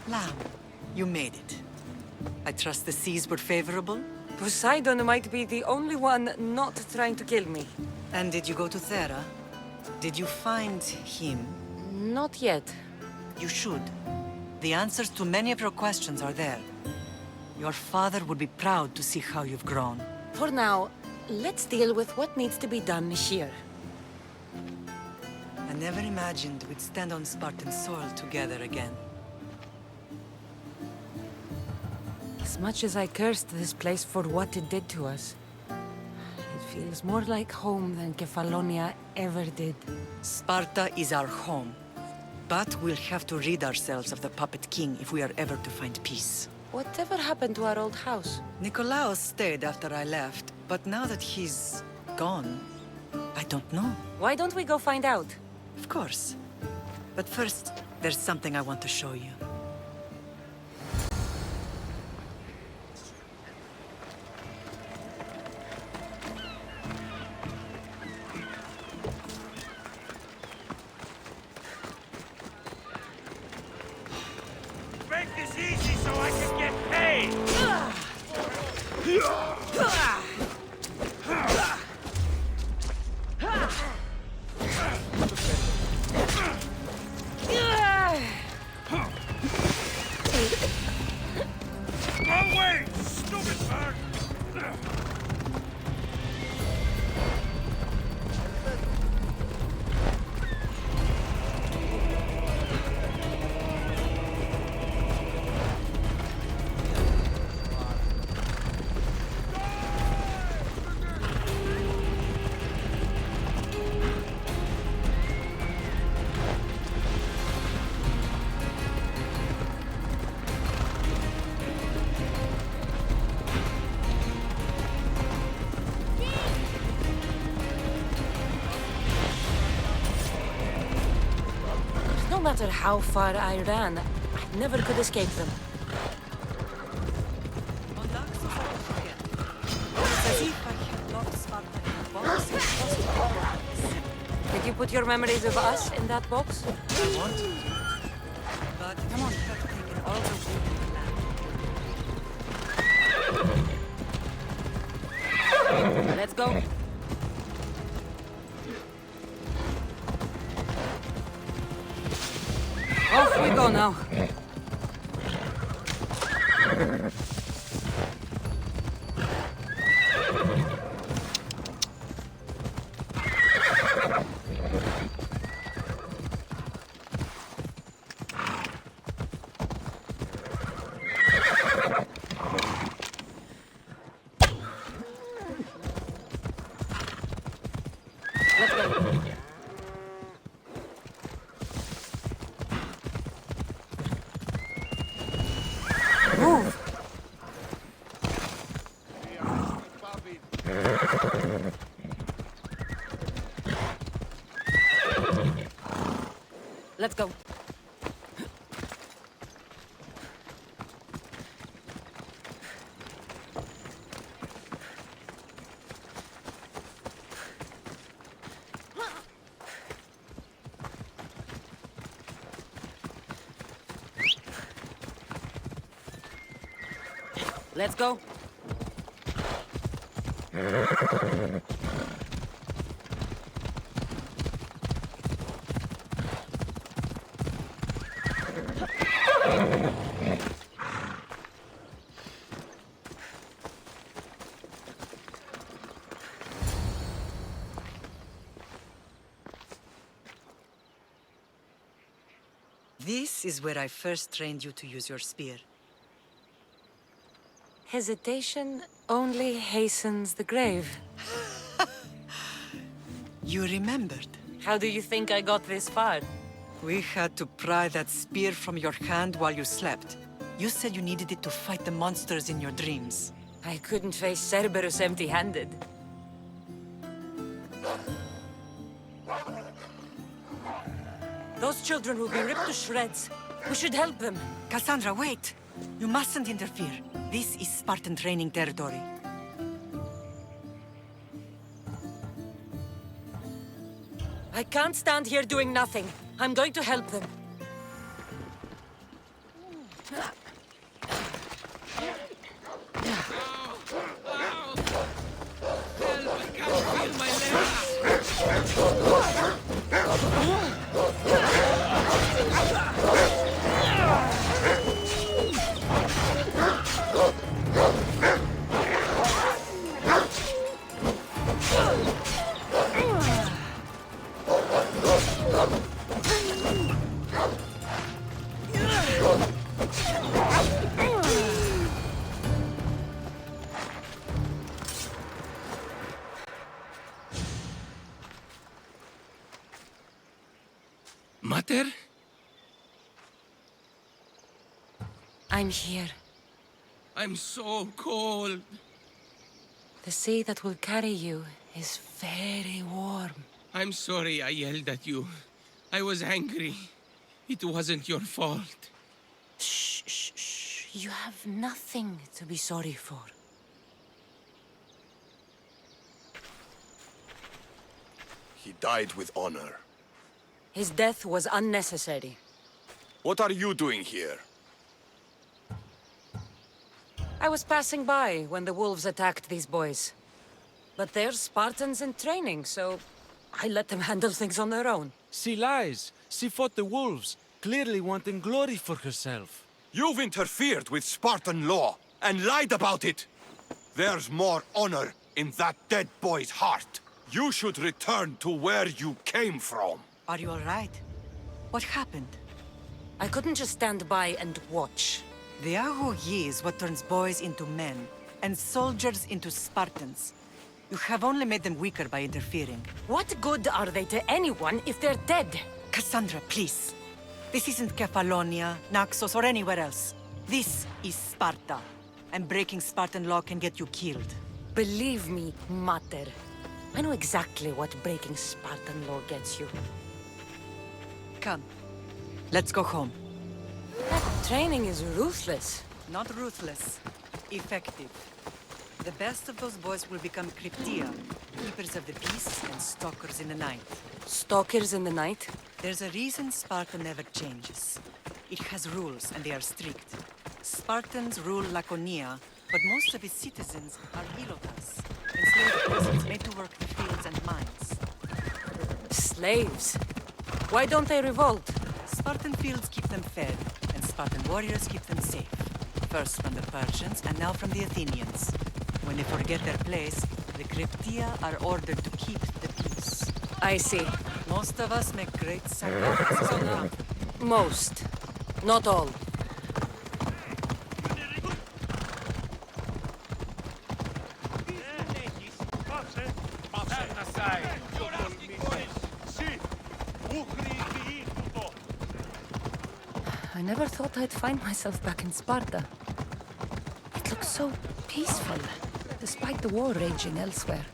Lamb, you made it. I trust the seas were favorable? Poseidon might be the only one not trying to kill me. And did you go to Thera? Did you find him? Not yet. You should. The answers to many of your questions are there. Your father would be proud to see how you've grown. For now, let's deal with what needs to be done here. I never imagined we'd stand on Spartan soil together again. As much as I cursed this place for what it did to us, it feels more like home than Kefalonia ever did. Sparta is our home. But we'll have to rid ourselves of the Puppet King if we are ever to find peace. Whatever happened to our old house? Nikolaos stayed after I left, but now that he's gone, I don't know. Why don't we go find out? Of course. But first, there's something I want to show you. Make this easy so I can get paid! Go away, stupid bird! No matter how far I ran, I never could escape them. Did you put your memories of us in that box? I want to. But come on, have taken all the wood in the land. Let's go. Off we go now. Let's go. Move. Let's go. Let's go. This is where I first trained you to use your spear. Hesitation only hastens the grave. You remembered. How do you think I got this far? We had to pry that spear from your hand while you slept. You said you needed it to fight the monsters in your dreams. I couldn't face Cerberus empty-handed. Those children will be ripped to shreds. We should help them. Cassandra, wait! You mustn't interfere. This is Spartan training territory. I can't stand here doing nothing. I'm going to help them. Mater? I'm here. I'm so cold. The sea that will carry you is very warm. I'm sorry I yelled at you. I was angry. It wasn't your fault. Shh, shh, shh. You have nothing to be sorry for. He died with honor. His death was unnecessary. What are you doing here? I was passing by when the wolves attacked these boys. But they're Spartans in training, so I let them handle things on their own. She lies. She fought the wolves, clearly wanting glory for herself. You've interfered with Spartan law and lied about it. There's more honor in that dead boy's heart. You should return to where you came from. Are you all right? What happened? I couldn't just stand by and watch. The Ahu Yi is what turns boys into men, and soldiers into Spartans. You have only made them weaker by interfering. What good are they to anyone if they're dead? Cassandra, please. This isn't Kefalonia, Naxos, or anywhere else. This is Sparta, and breaking Spartan law can get you killed. Believe me, Mater. I know exactly what breaking Spartan law gets you. Come, let's go home. That training is ruthless. Not ruthless, effective. The best of those boys will become Cryptia, keepers of the peace and stalkers in the night. Stalkers in the night? There's a reason Sparta never changes. It has rules, and they are strict. Spartans rule Laconia, but most of its citizens are helotas, enslaved peasants made to work the fields and mines. Slaves. Why don't they revolt? Spartan fields keep them fed, and Spartan warriors keep them safe. First from the Persians, and now from the Athenians. When they forget their place, the Cryptia are ordered to keep the peace. I see. Most of us make great sacrifices on them. Most. Not all. I never thought I'd find myself back in Sparta. It looks so peaceful, despite the war raging elsewhere.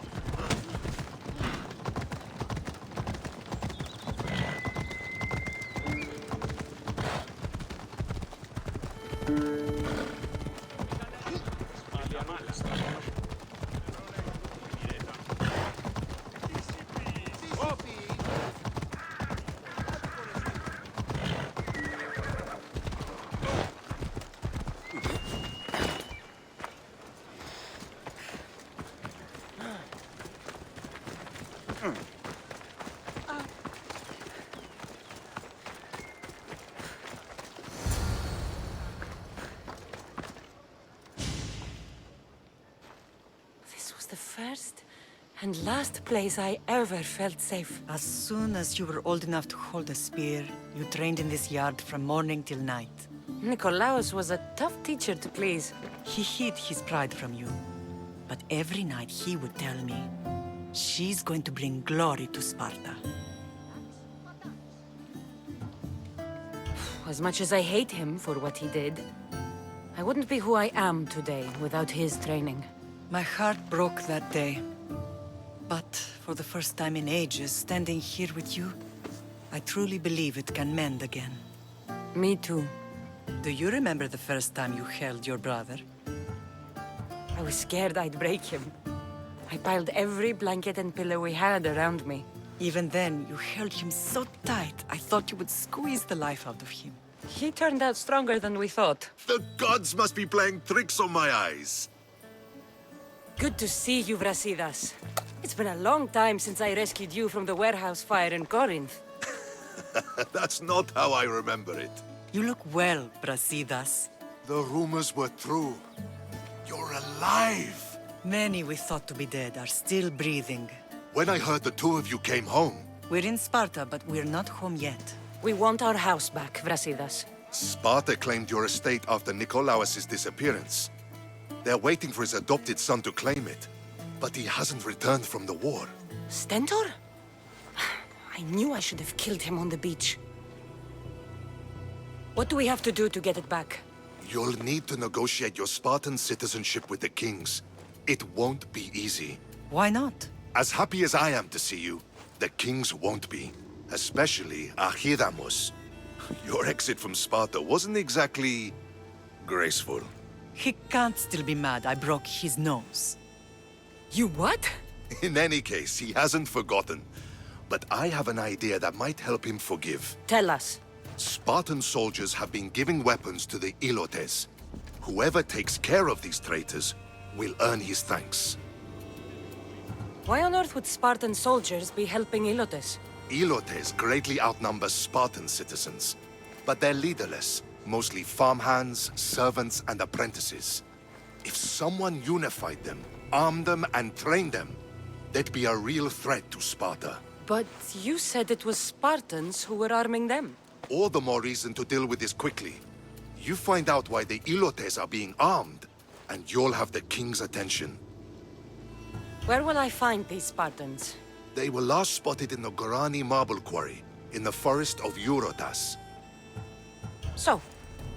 This was the first and last place I ever felt safe. As soon as you were old enough to hold a spear, you trained in this yard from morning till night. Nikolaos was a tough teacher to please. He hid his pride from you. But every night he would tell me, she's going to bring glory to Sparta. As much as I hate him for what he did, I wouldn't be who I am today without his training. My heart broke that day. But for the first time in ages, standing here with you, I truly believe it can mend again. Me too. Do you remember the first time you held your brother? I was scared I'd break him. I piled every blanket and pillow we had around me. Even then, you held him so tight, I thought you would squeeze the life out of him. He turned out stronger than we thought. The gods must be playing tricks on my eyes. Good to see you, Brasidas. It's been a long time since I rescued you from the warehouse fire in Corinth. That's not how I remember it. You look well, Brasidas. The rumors were true. You're alive! Many we thought to be dead are still breathing. When I heard the two of you came home, We're in Sparta, but we're not home yet. We want our house back, Brasidas. Sparta claimed your estate after Nikolaos' disappearance. They're waiting for his adopted son to claim it, but he hasn't returned from the war. Stentor? I knew I should have killed him on the beach. What do we have to do to get it back? You'll need to negotiate your Spartan citizenship with the kings. It won't be easy. Why not? As happy as I am to see you, the kings won't be. Especially Archidamos. Your exit from Sparta wasn't exactly graceful. He can't still be mad I broke his nose. You what? In any case, he hasn't forgotten. But I have an idea that might help him forgive. Tell us. Spartan soldiers have been giving weapons to the Ilotes. Whoever takes care of these traitors will earn his thanks. Why on earth would Spartan soldiers be helping Ilotes? Ilotes greatly outnumber Spartan citizens, but they're leaderless, mostly farmhands, servants, and apprentices. If someone unified them, armed them, and trained them, they'd be a real threat to Sparta. But you said it was Spartans who were arming them. All the more reason to deal with this quickly. You find out why the Ilotes are being armed, and you'll have the king's attention. Where will I find these Spartans? They were last spotted in the Gorani marble quarry, in the forest of Eurotas. So,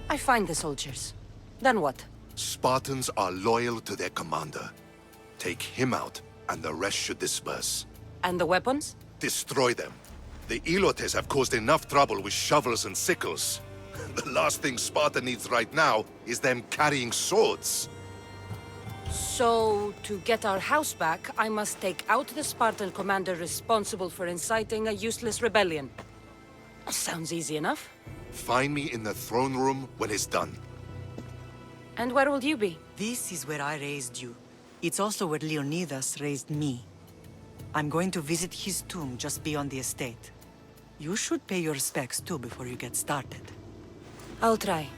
I find the soldiers. Then what? Spartans are loyal to their commander. Take him out, and the rest should disperse. And the weapons? Destroy them. The Ilotes have caused enough trouble with shovels and sickles. The last thing Sparta needs right now is them carrying swords. So, to get our house back, I must take out the Spartan commander responsible for inciting a useless rebellion. Sounds easy enough. Find me in the throne room when it's done. And where will you be? This is where I raised you. It's also where Leonidas raised me. I'm going to visit his tomb just beyond the estate. You should pay your respects too before you get started. I'll try.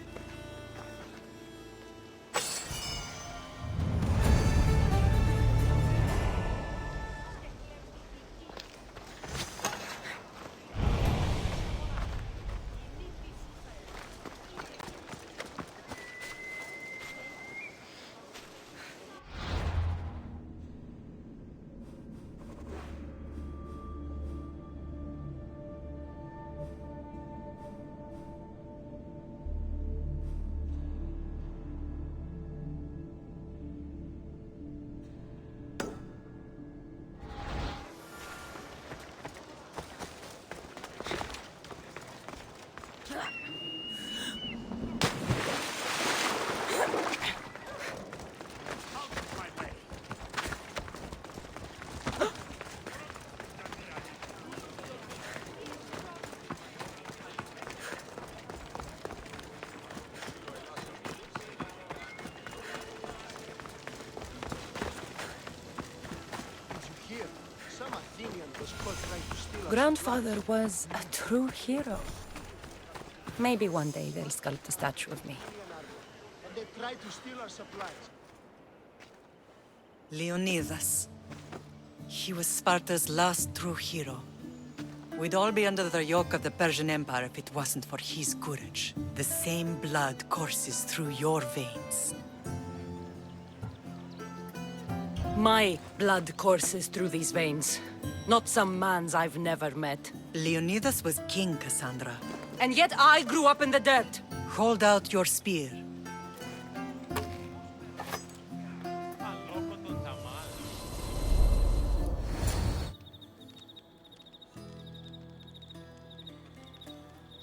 Grandfather was a true hero. Maybe one day they'll sculpt a statue of me. And they tried to steal our supplies. Leonidas. He was Sparta's last true hero. We'd all be under the yoke of the Persian Empire if it wasn't for his courage. The same blood courses through your veins. My blood courses through these veins. Not some man's I've never met. Leonidas was king, Cassandra. And yet I grew up in the dirt. Hold out your spear.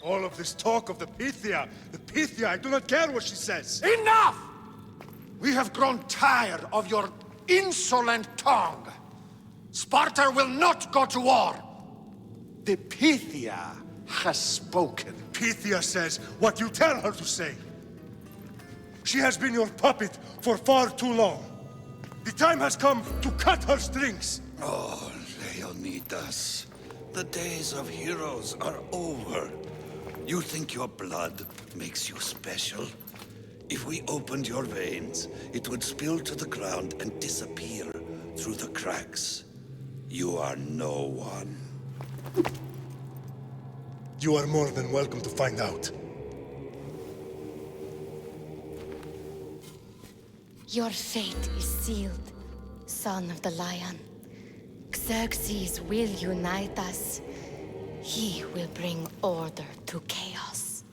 All of this talk of the Pythia, I do not care what she says. Enough! We have grown tired of your insolent tongue. Sparta will not go to war. The Pythia has spoken. Pythia says what you tell her to say. She has been your puppet for far too long. The time has come to cut her strings. Oh, Leonidas, the days of heroes are over. You think your blood makes you special? If we opened your veins, it would spill to the ground and disappear through the cracks. You are no one. You are more than welcome to find out. Your fate is sealed, son of the lion. Xerxes will unite us. He will bring order to chaos.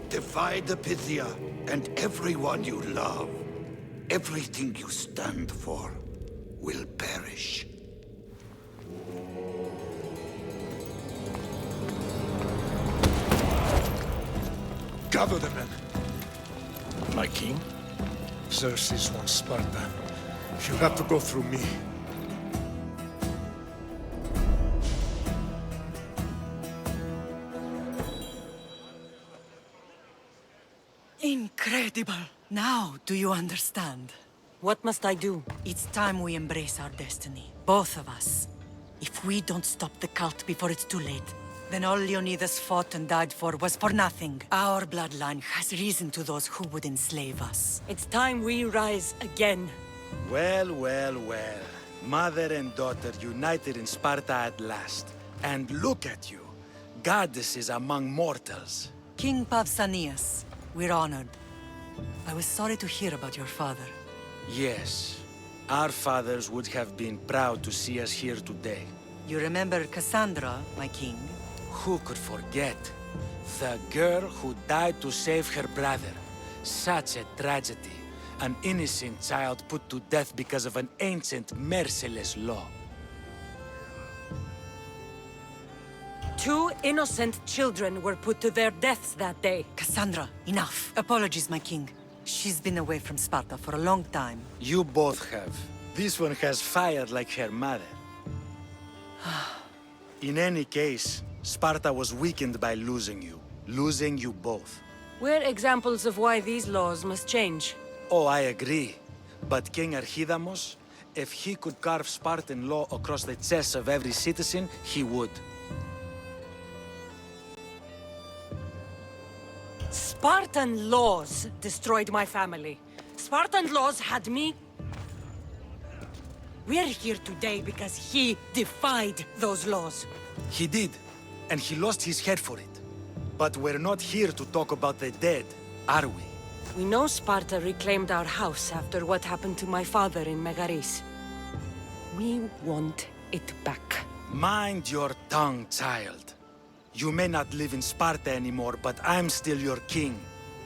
Divide the Pythia and everyone you love. Everything you stand for will perish. Gather the men. My king? Xerxes wants Sparta. She'll have to go through me. Incredible! Now, do you understand? What must I do? It's time we embrace our destiny, both of us. If we don't stop the cult before it's too late, then all Leonidas fought and died for was for nothing. Our bloodline has reason to those who would enslave us. It's time we rise again. Well, well, well. Mother and daughter united in Sparta at last. And look at you. Goddesses among mortals. King Pausanias, we're honored. I was sorry to hear about your father. Yes. Our fathers would have been proud to see us here today. You remember Cassandra, my king? Who could forget? The girl who died to save her brother. Such a tragedy. An innocent child put to death because of an ancient, merciless law. 2 innocent children were put to their deaths that day. Cassandra, enough. Apologies, my king. She's been away from Sparta for a long time. You both have. This one has fired like her mother. In any case, Sparta was weakened by losing you. Losing you both. We're examples of why these laws must change. Oh, I agree. But King Archidamos, if he could carve Spartan law across the chests of every citizen, he would. Spartan laws destroyed my family. Spartan laws had me. We're here today because he defied those laws. He did, and he lost his head for it. But we're not here to talk about the dead, are we? We know Sparta reclaimed our house after what happened to my father in Megaris. We want it back. Mind your tongue, child. You may not live in Sparta anymore, but I'm still your king.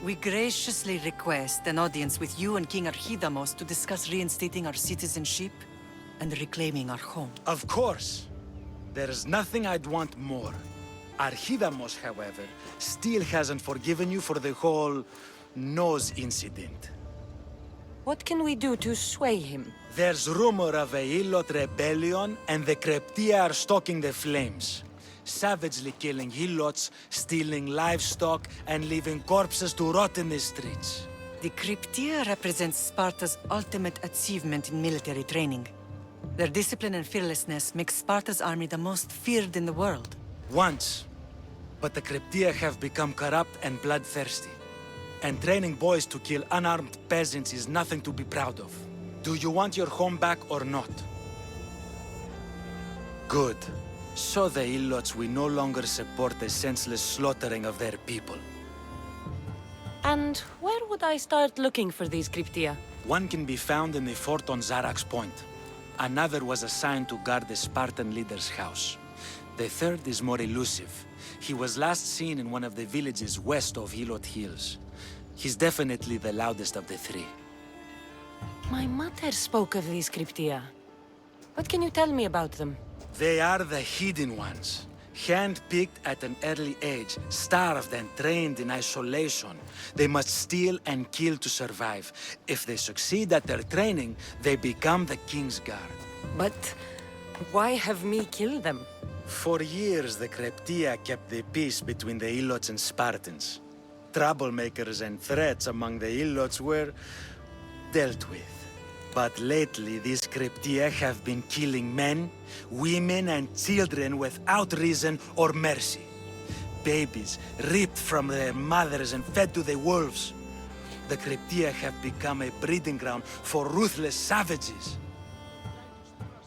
We graciously request an audience with you and King Archidamos to discuss reinstating our citizenship and reclaiming our home. Of course. There's nothing I'd want more. Archidamos, however, still hasn't forgiven you for the whole nose incident. What can we do to sway him? There's rumor of a Hilot rebellion, and the Kryptia are stalking the flames. Savagely killing Helots, stealing livestock, and leaving corpses to rot in the streets. The Kryptia represents Sparta's ultimate achievement in military training. Their discipline and fearlessness make Sparta's army the most feared in the world. Once. But the Kryptia have become corrupt and bloodthirsty. And training boys to kill unarmed peasants is nothing to be proud of. Do you want your home back or not? Good. So the Ilots will no longer support the senseless slaughtering of their people. And where would I start looking for these Kryptia? One can be found in the fort on Zarak's Point. Another was assigned to guard the Spartan leader's house. The third is more elusive. He was last seen in one of the villages west of Hilot Hills. He's definitely the loudest of the three. My mother spoke of these Kryptia. What can you tell me about them? They are the hidden ones. Hand-picked at an early age, starved and trained in isolation. They must steal and kill to survive. If they succeed at their training, they become the King's Guard. But why have me kill them? For years, the Kryptia kept the peace between the Ilots and Spartans. Troublemakers and threats among the Ilots were dealt with. But lately, these Kryptia have been killing men, women, and children without reason or mercy. Babies ripped from their mothers and fed to the wolves. The Kryptia have become a breeding ground for ruthless savages.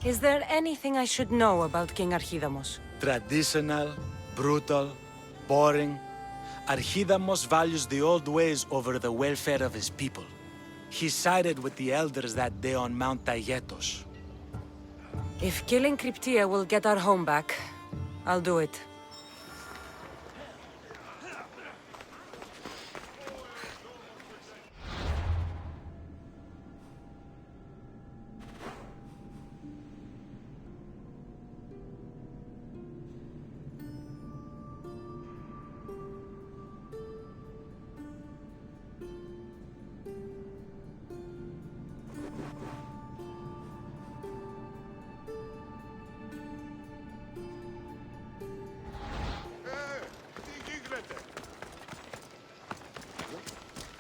Is there anything I should know about King Archidamos? Traditional, brutal, boring. Archidamos values the old ways over the welfare of his people. He sided with the elders that day on Mount Taygetos. If killing Kryptia will get our home back, I'll do it.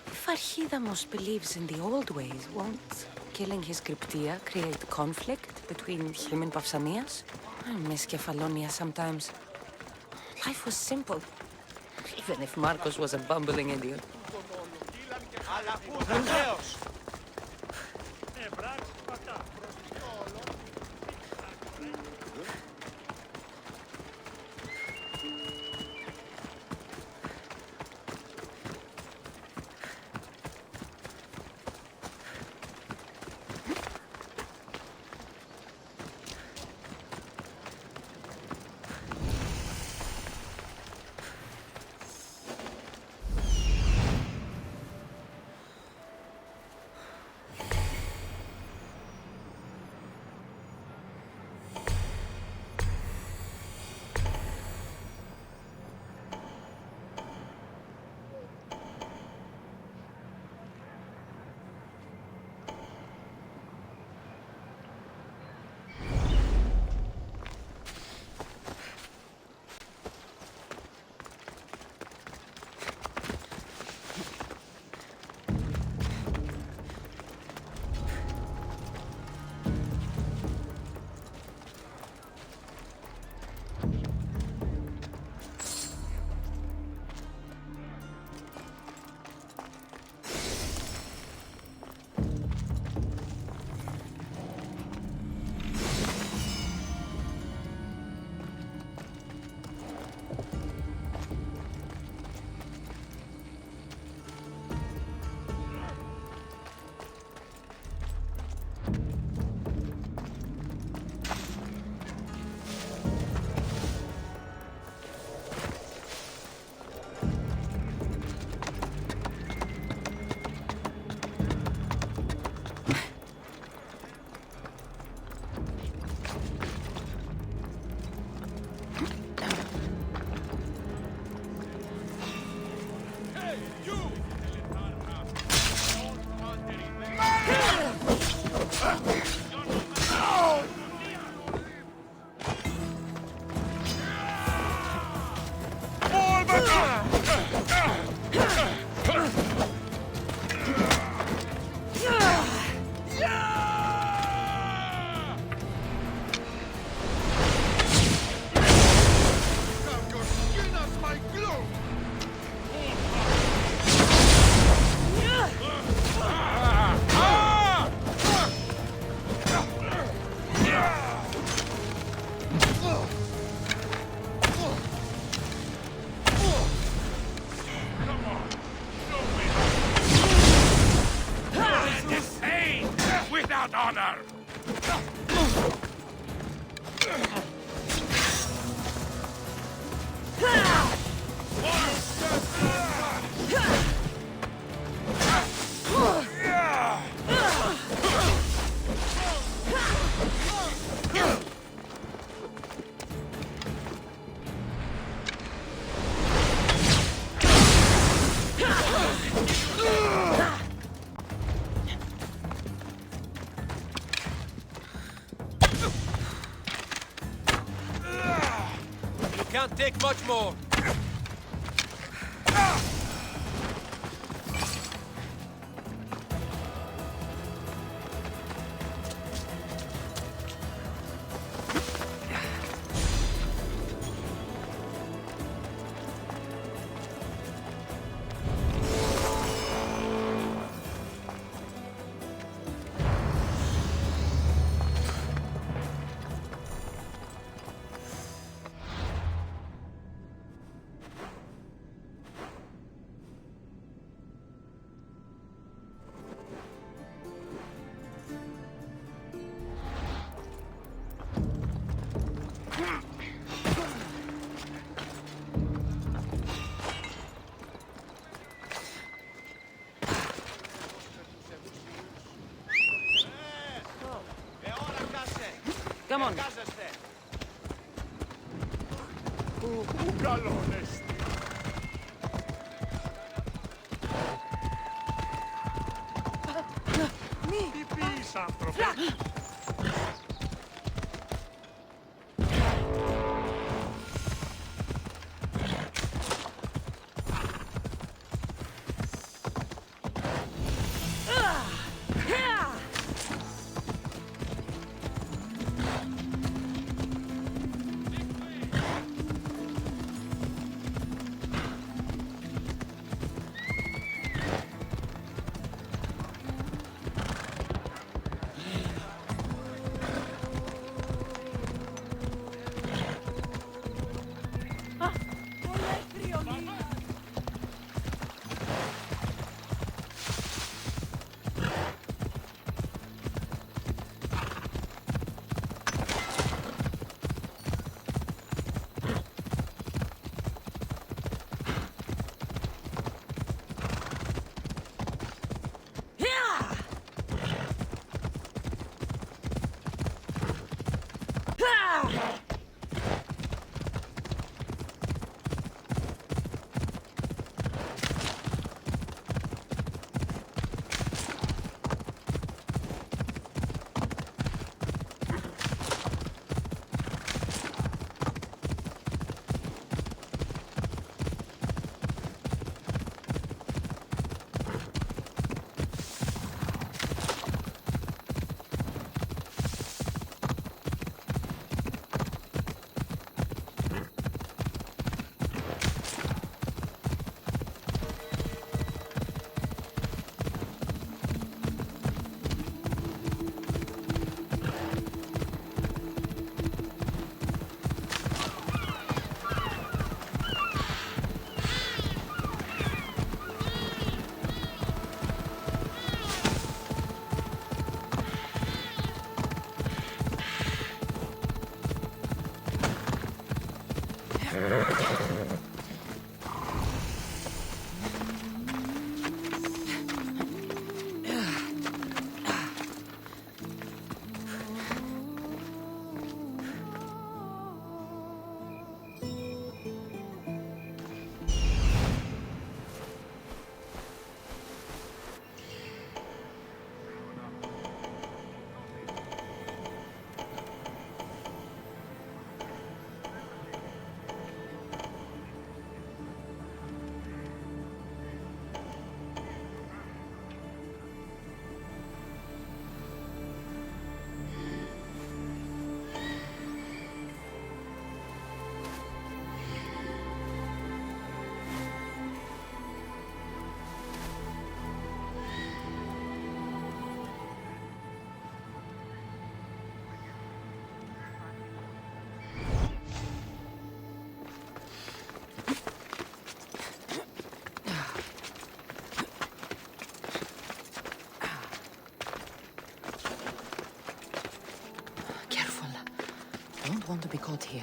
If Archidamos believes in the old ways, won't killing his Kryptia create conflict between him and Pausanias? I miss Kefalonia sometimes. Life was simple, even if Marcos was a bumbling idiot. much more! Come on. Don't want to be caught here.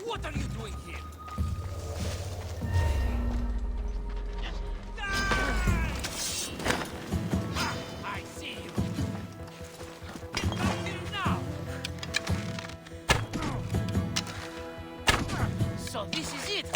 What are you doing here? I see you. Come here now. So this is it.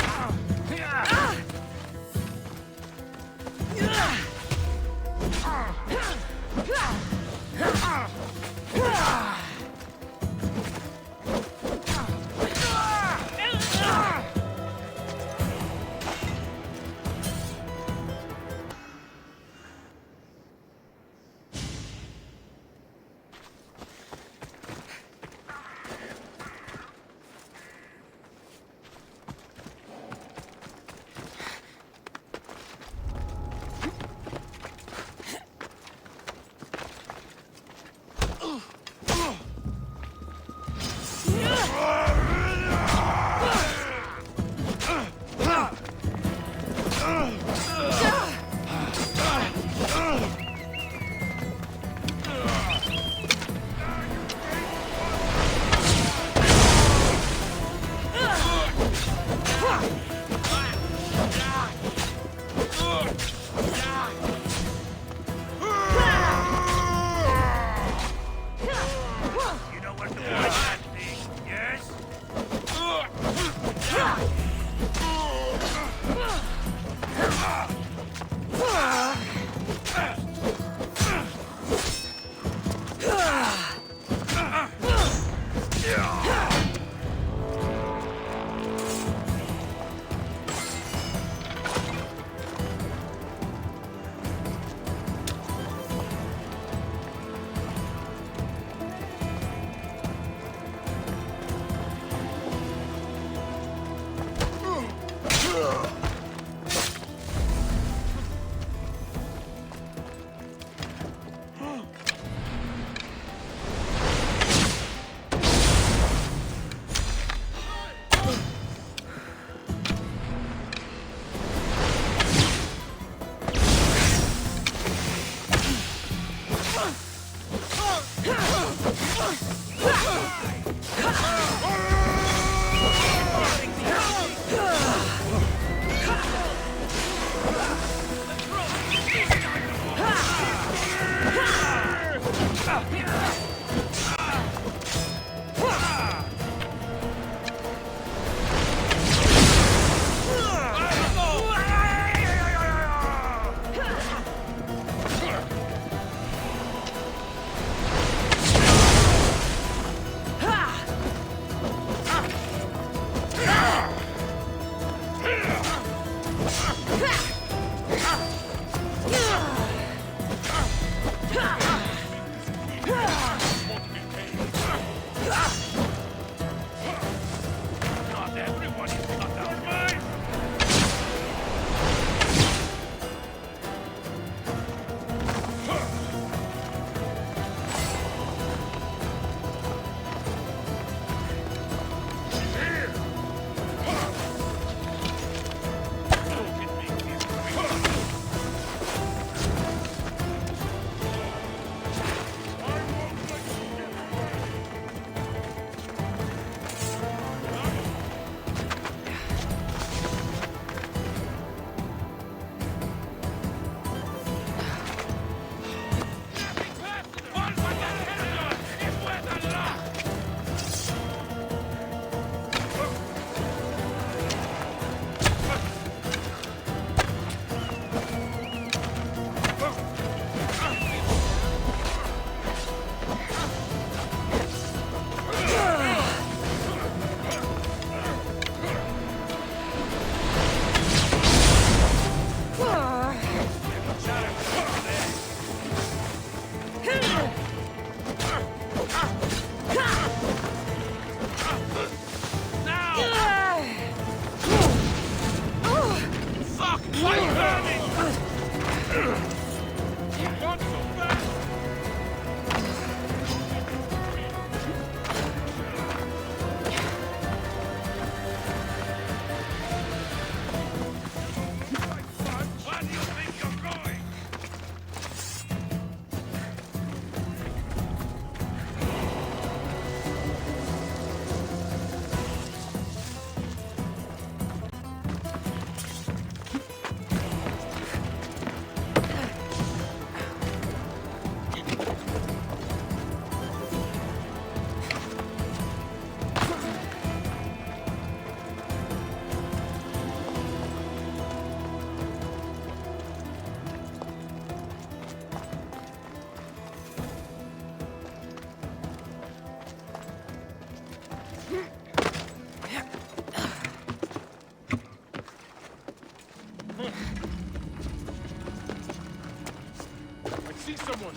see someone.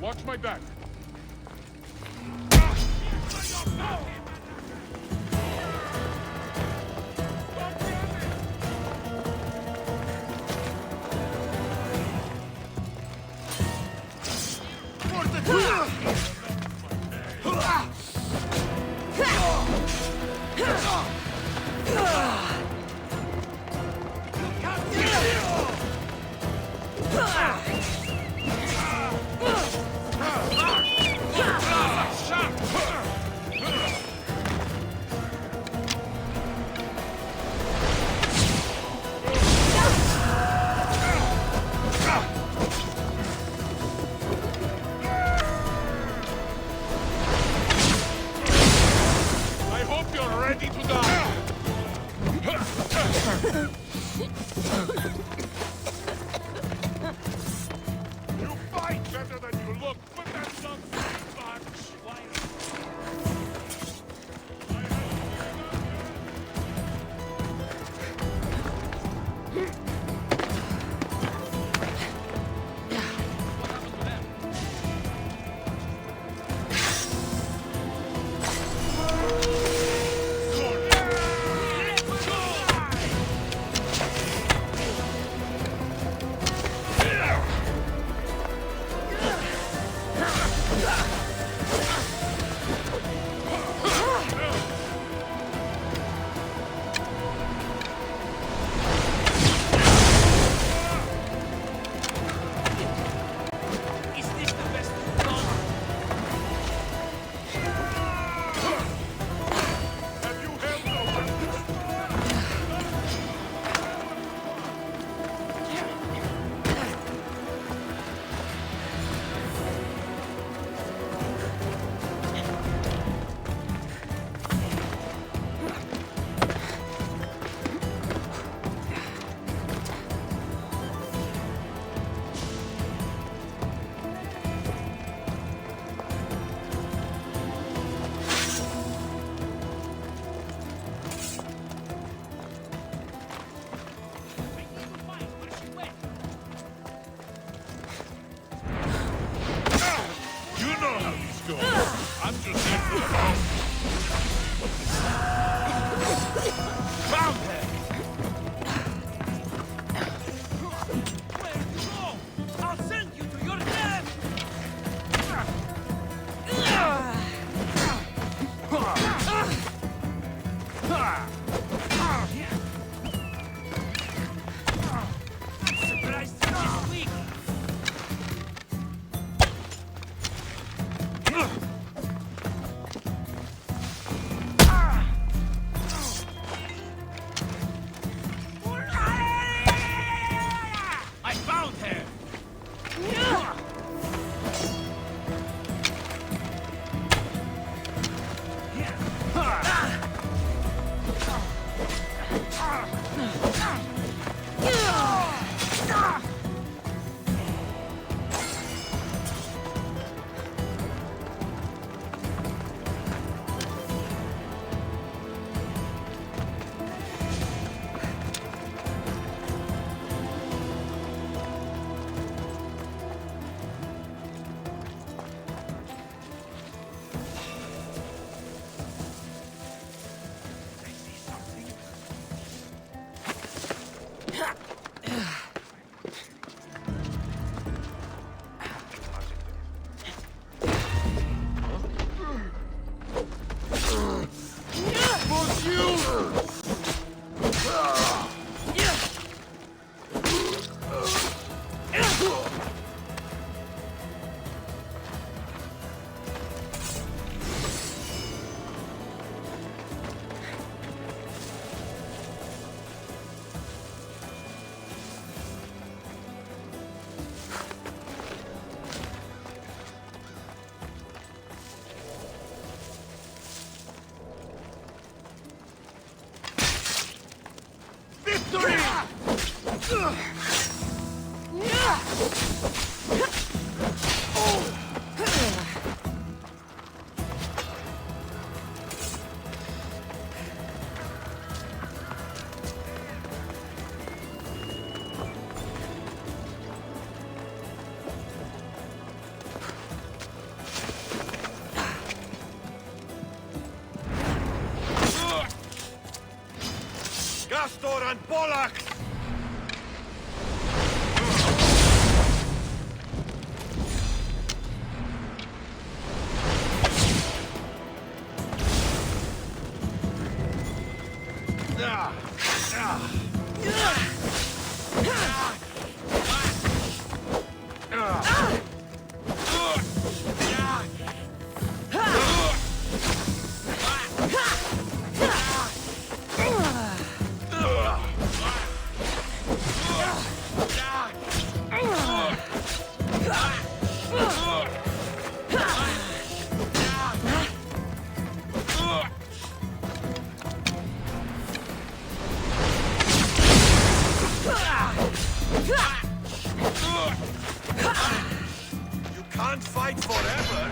Watch my back. You fight better than you look, but that's not much. Castor and Pollux! You can't fight forever!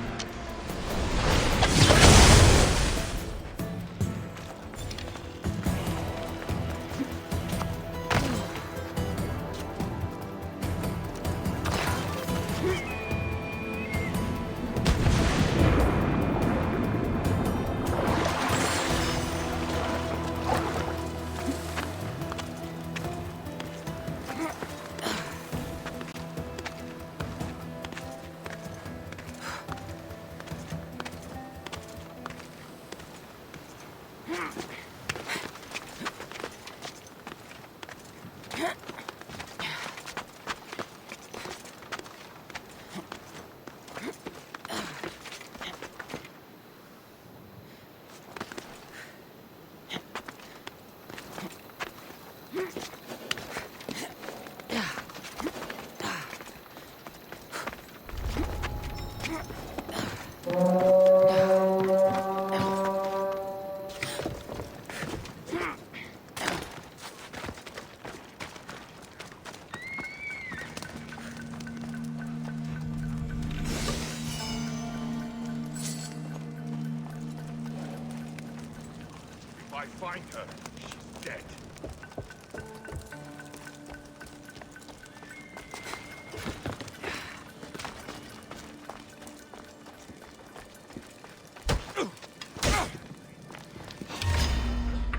If I find her, she's dead.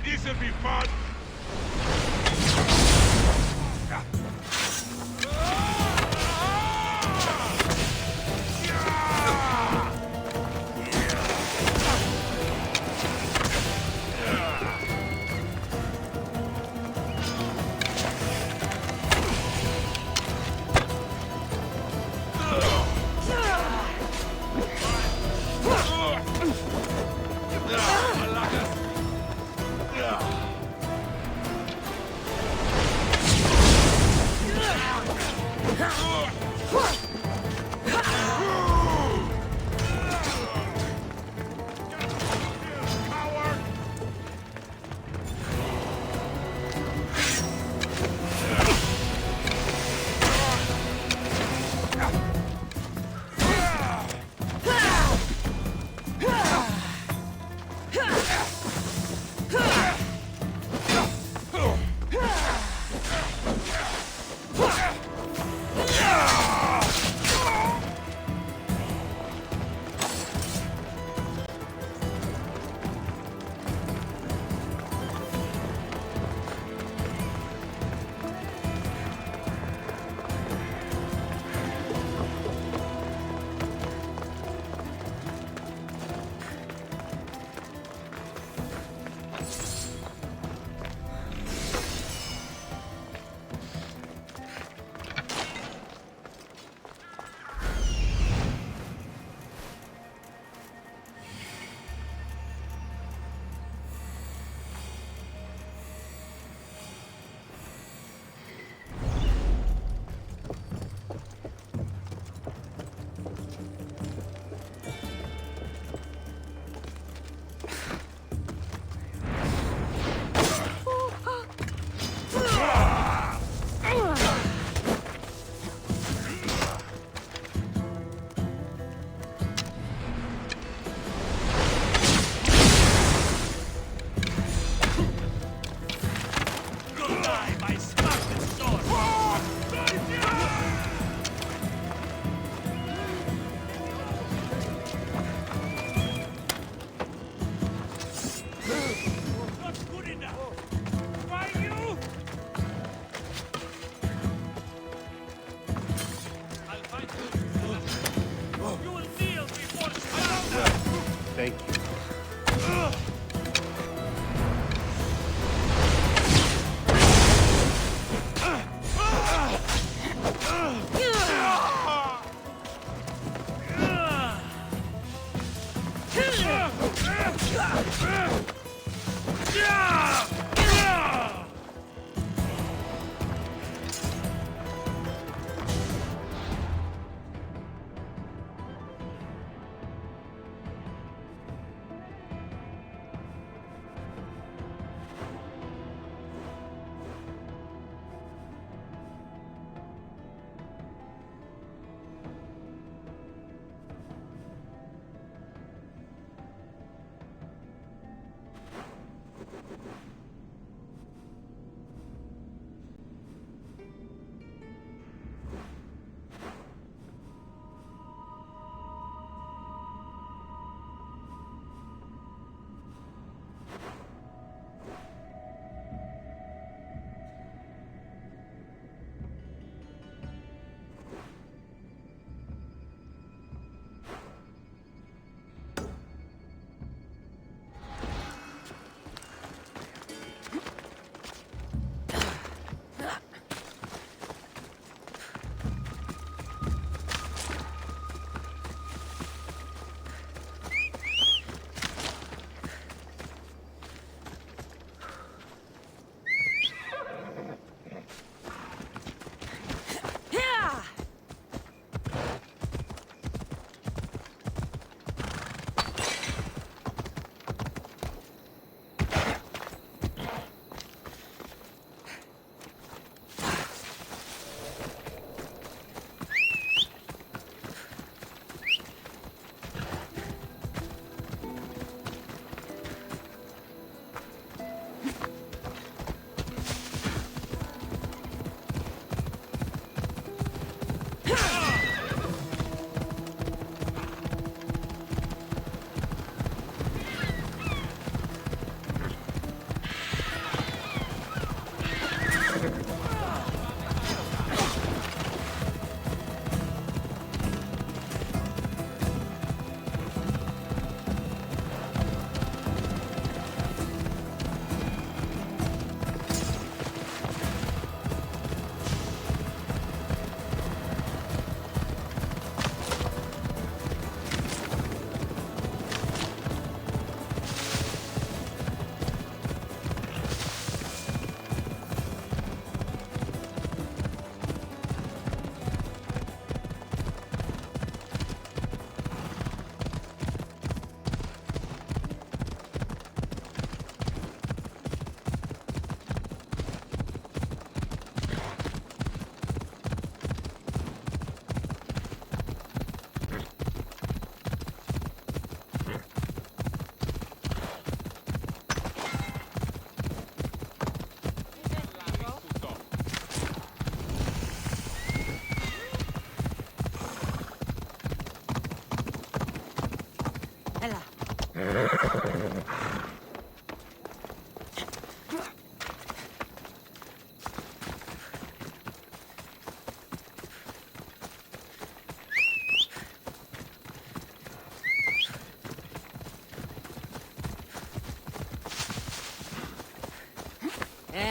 This'll be fun!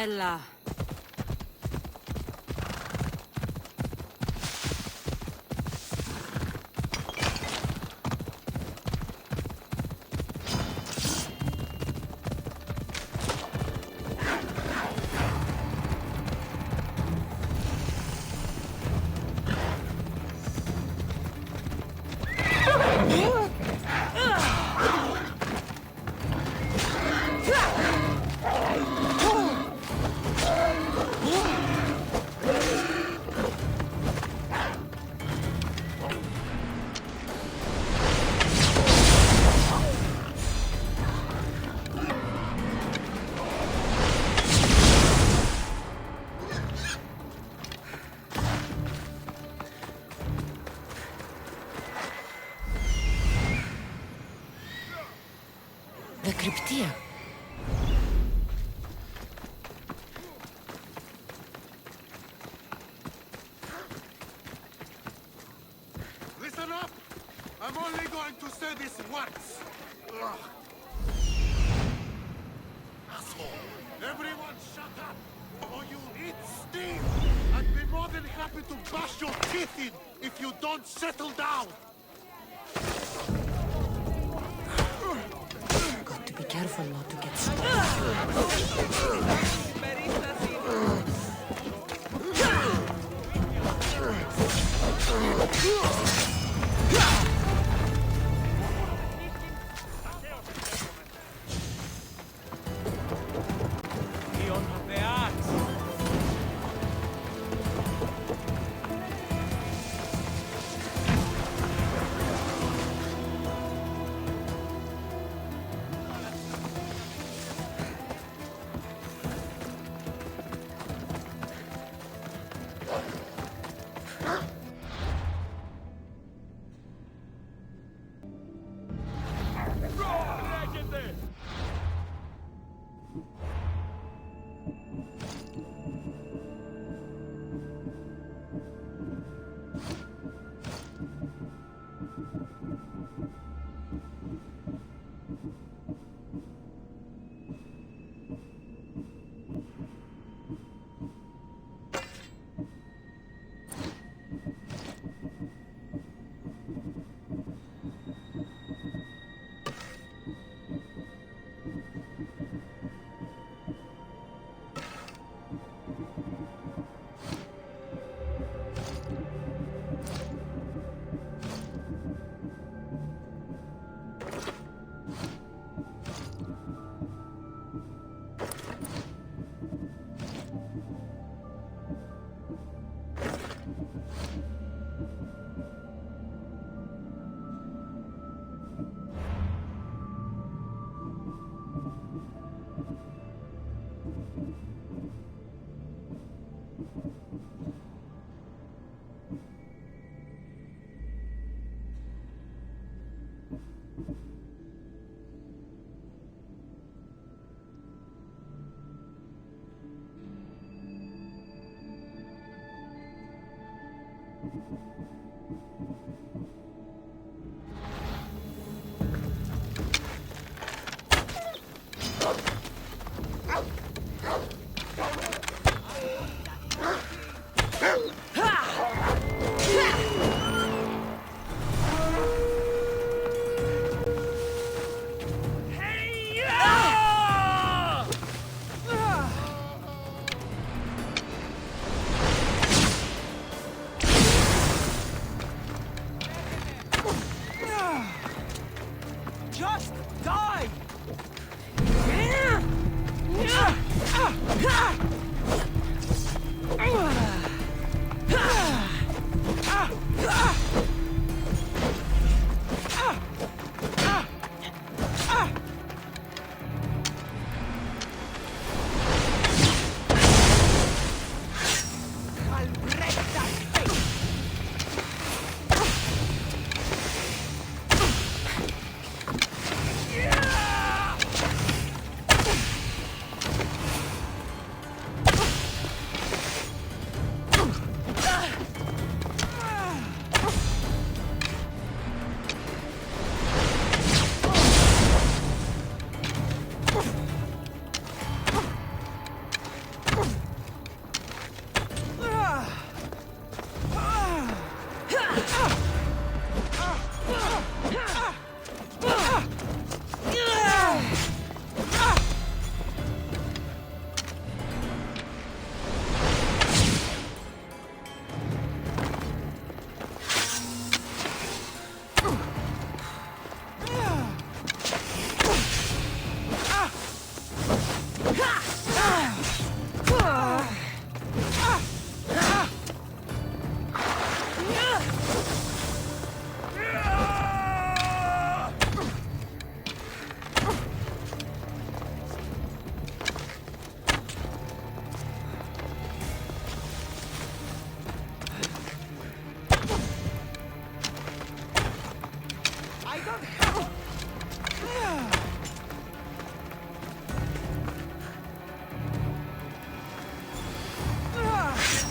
Έλα. Δακρυπτία. Listen up! I'm only going to say this once. Ugh. Asshole! Everyone shut up! Or you'll eat steam! I'd be more than happy to bash your teeth in if you don't settle down! Got to be Careful not to get stuck. Just die!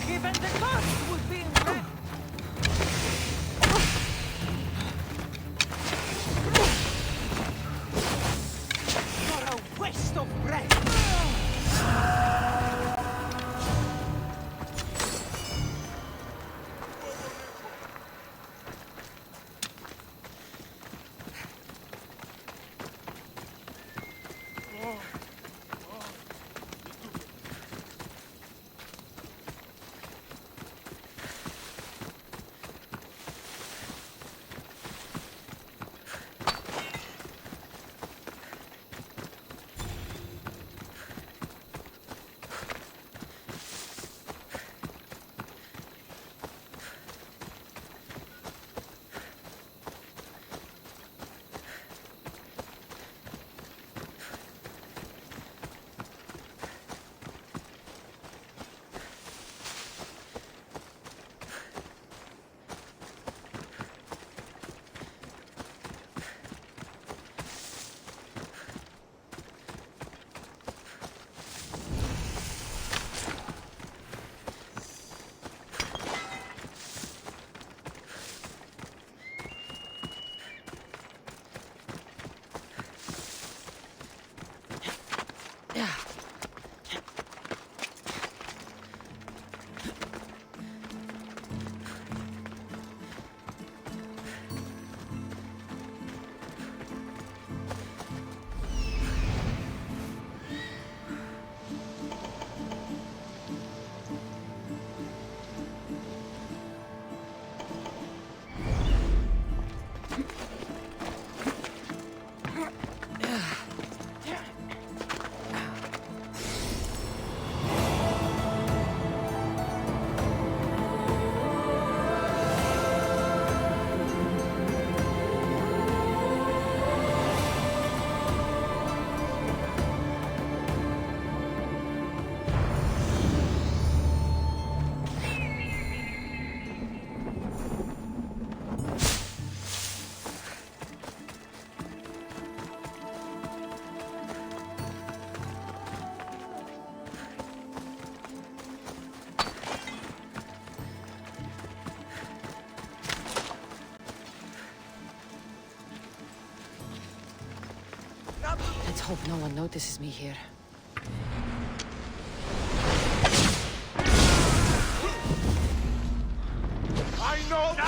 Even the gods would be impressed. You're a waste of breath. hope no one notices me here. I know.